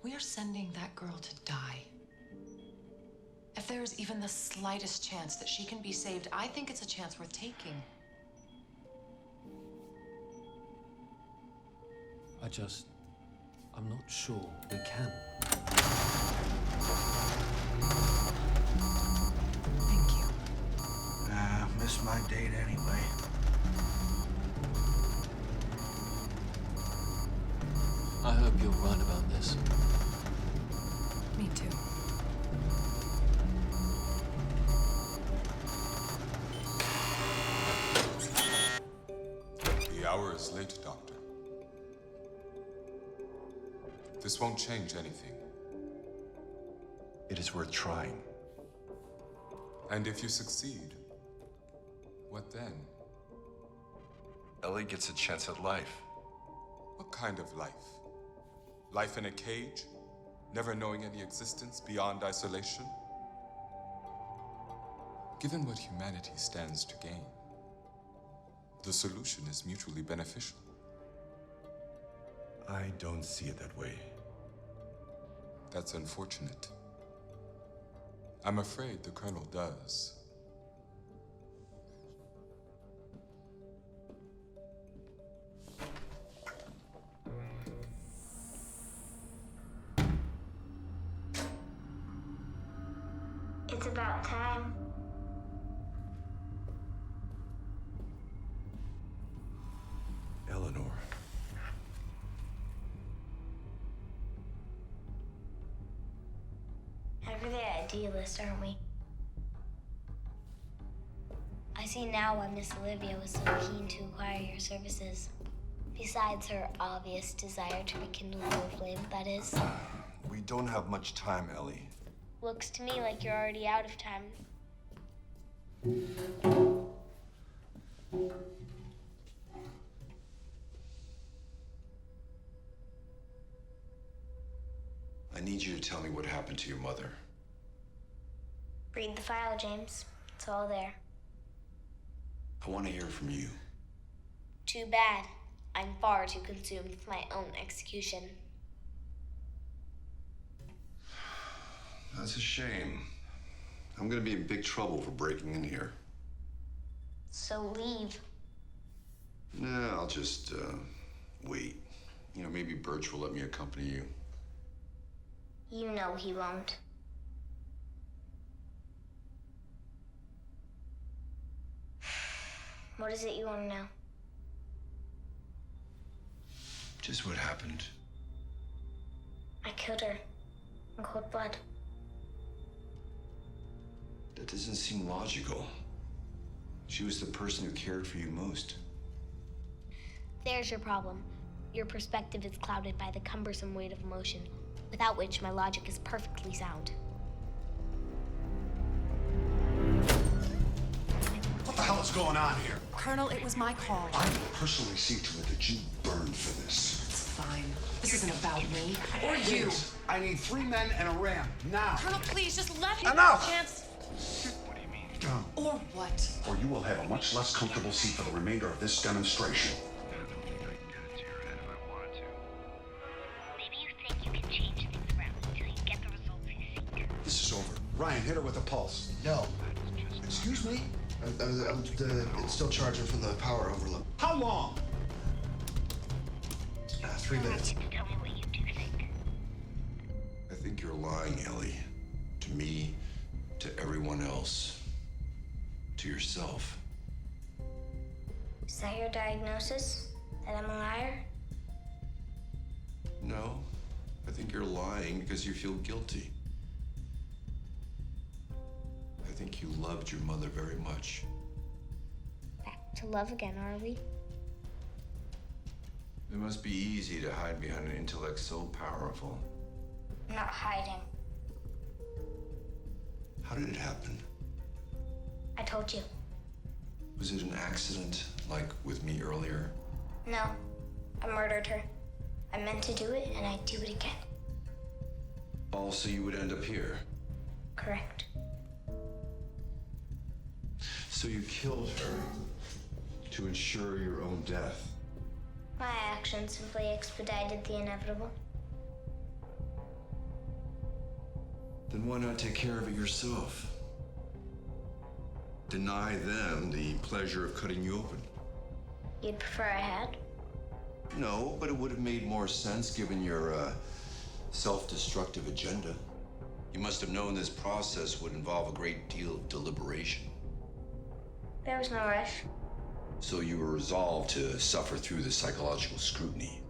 We are sending that girl to die. If there is even the slightest chance that she can be saved, I think it's a chance worth taking. I'm not sure we can. Thank you. Missed my date anyway. I hope you're right about this. Me too. The hour is late, Doctor. This won't change anything. It is worth trying. And if you succeed, what then? Ellie gets a chance at life. What kind of life? Life in a cage? Never knowing any existence beyond isolation? Given what humanity stands to gain, the solution is mutually beneficial. I don't see it that way. That's unfortunate. I'm afraid the Colonel does. It's about time. We're the idealists, aren't we? I see now why Miss Olivia was so keen to acquire your services. Besides her obvious desire to rekindle your flame, that is. We don't have much time, Ellie. Looks to me like you're already out of time. I need you to tell me what happened to your mother. Read the file, James. It's all there. I want to hear from you. Too bad. I'm far too consumed with my own execution. That's a shame. I'm gonna be in big trouble for breaking in here. So leave. Nah, I'll just, wait. You know, maybe Birch will let me accompany you. You know he won't. What is it you want to know? Just what happened. I killed her in cold blood. That doesn't seem logical. She was the person who cared for you most. There's your problem. Your perspective is clouded by the cumbersome weight of emotion, without which my logic is perfectly sound. What the hell is going on here? Colonel, it was my call. I will personally see to it that you burn for this. It's fine. This isn't about me or you. Please, I need 3 men and a ram, now. Colonel, please, just let me Enough! have a chance. What do you mean? Or what? Or you will have a much less comfortable seat for the remainder of this demonstration. Maybe you think you can change things around until you get the results you seek. This is over. Ryan, hit her with a pulse. No. Excuse me? It's still charging from the power overload. How long? 3 minutes. Tell me what you do think. I think you're lying, Ellie. To me, to everyone else, to yourself. Is that your diagnosis? That I'm a liar? No, I think you're lying because you feel guilty. I think you loved your mother very much. Back to love again, are we? It must be easy to hide behind an intellect so powerful. I'm not hiding. How did it happen? I told you. Was it an accident, like with me earlier? No, I murdered her. I meant to do it, and I'd do it again. Also, you would end up here. Correct. So you killed her to ensure your own death. My action simply expedited the inevitable. Then why not take care of it yourself? Deny them the pleasure of cutting you open. You'd prefer I had? No, but it would have made more sense given your self-destructive agenda. You must have known this process would involve a great deal of deliberation. There was no rush. So you were resolved to suffer through the psychological scrutiny.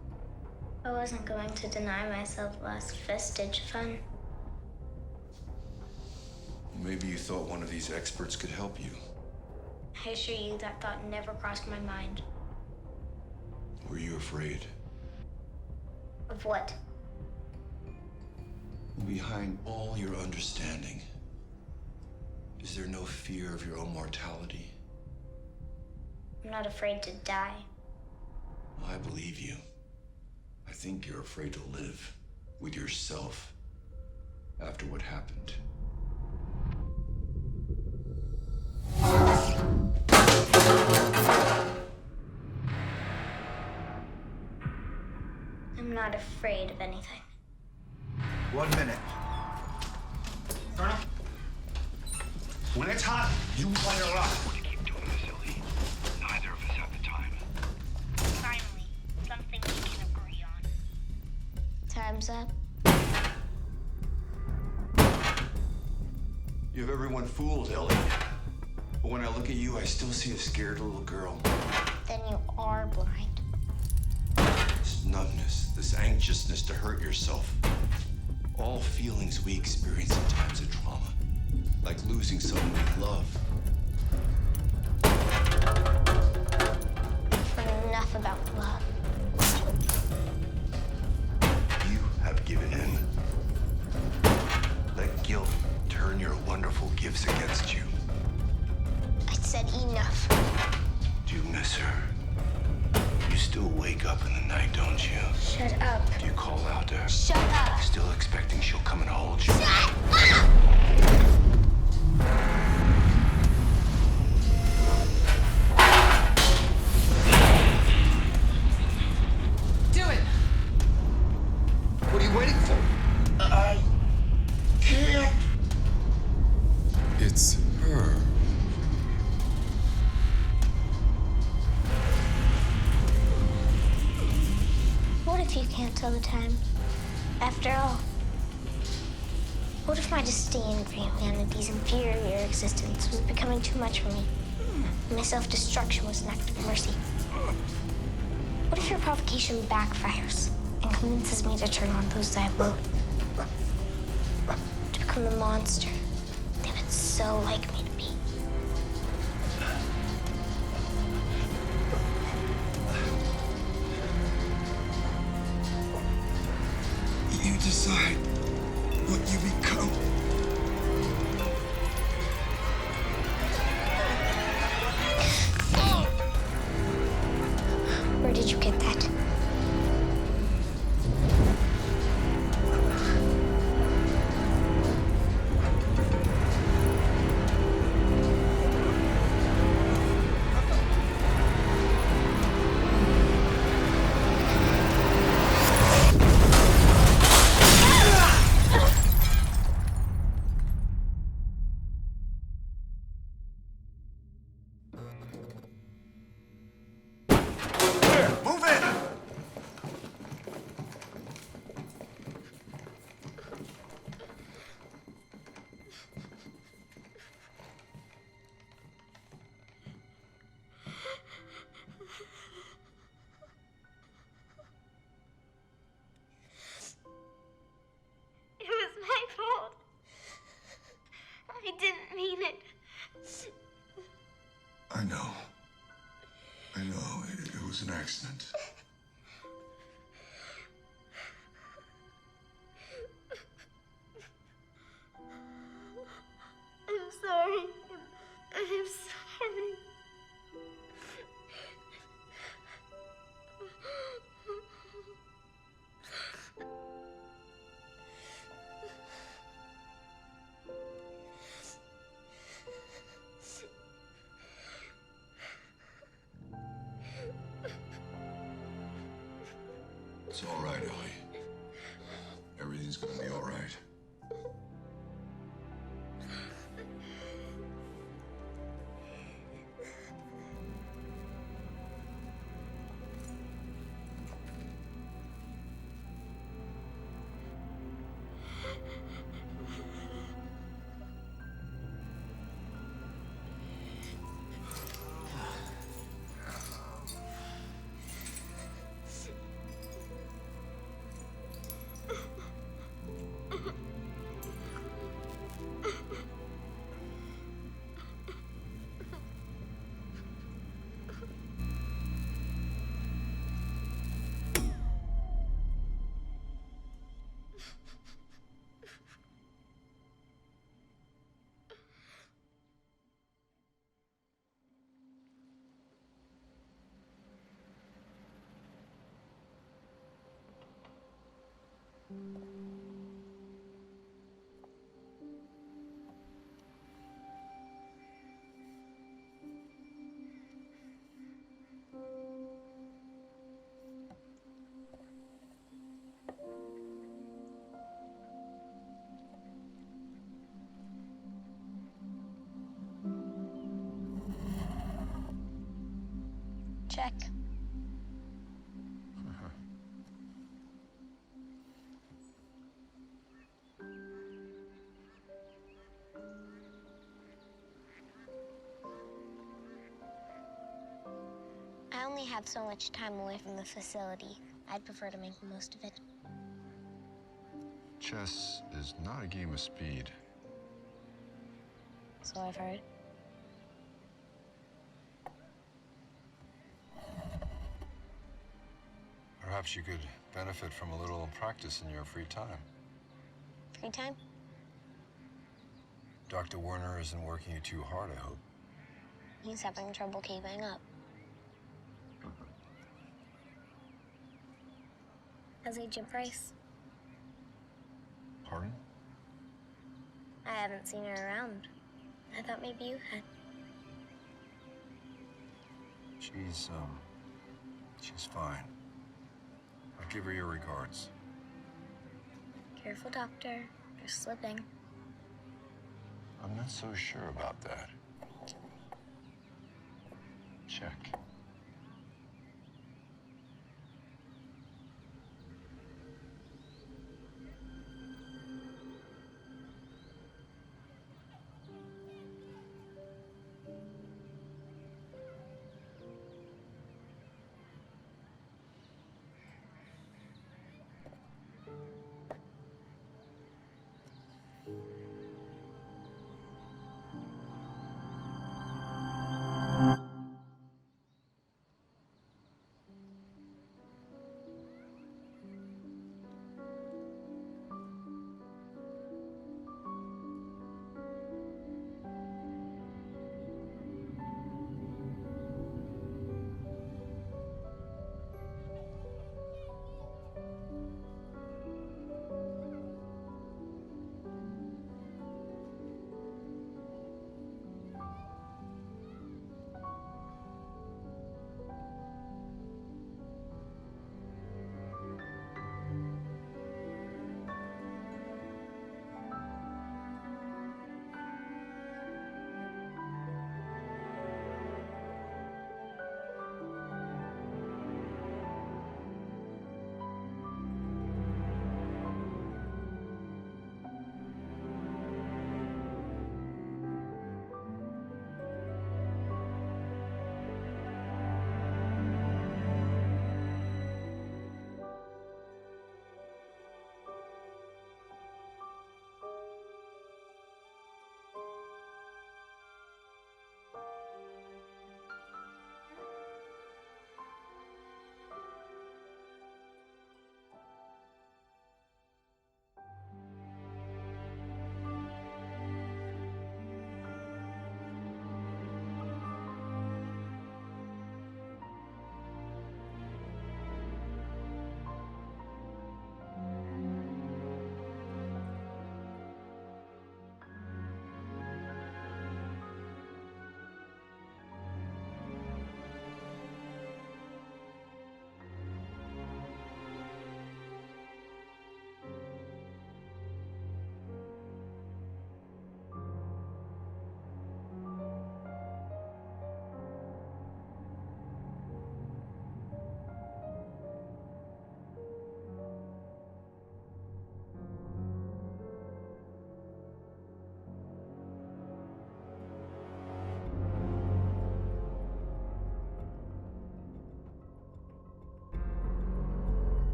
I wasn't going to deny myself the last vestige of fun. Maybe you thought one of these experts could help you. I assure you that thought never crossed my mind. Were you afraid? Of what? Behind all your understanding, is there no fear of your own mortality? I'm not afraid to die. I believe you. I think you're afraid to live with yourself after what happened. I'm not afraid of anything. 1 minute. Colonel? When it's hot, you fire up. Keep doing this, Ellie. Neither of us have the time. Finally, something we can agree on. Time's up. You have everyone fooled, Ellie. But when I look at you, I still see a scared little girl. Then you are blind. This numbness, this anxiousness to hurt yourself. all feelings we experience in times of trauma, like losing someone we love. Enough about love. You have given in. Let guilt turn your wonderful gifts against you. I said enough. Do you miss her? You still wake up in the night, don't you? Shut up. Do you call out to her? Shut up. Still expecting she'll come and hold you? Shut up! Do it! What are you waiting for? I can't. It's her. What if you can't tell the time? After all, what if my disdain for humanity's inferior existence was becoming too much for me? My self-destruction was an act of mercy. What if your provocation backfires and convinces me to turn on those I love? To become the monster they would so like me to be. You decide what you become. Where did you get that? Move in! It was my fault. I didn't mean it. I know. It was an accident. I'm sorry. I'm sorry. It's all right, Ellie. Everything's gonna be all right. Check. I only have so much time away from the facility. I'd prefer to make the most of it. Chess is not a game of speed. So I've heard. Perhaps you could benefit from a little practice in your free time. Free time? Dr. Werner isn't working you too hard, I hope. He's having trouble keeping up. How's Agent Price? Pardon? I haven't seen her around. I thought maybe you had. She's fine. I'll give her your regards. Careful, Doctor. You're slipping. I'm not so sure about that. Check.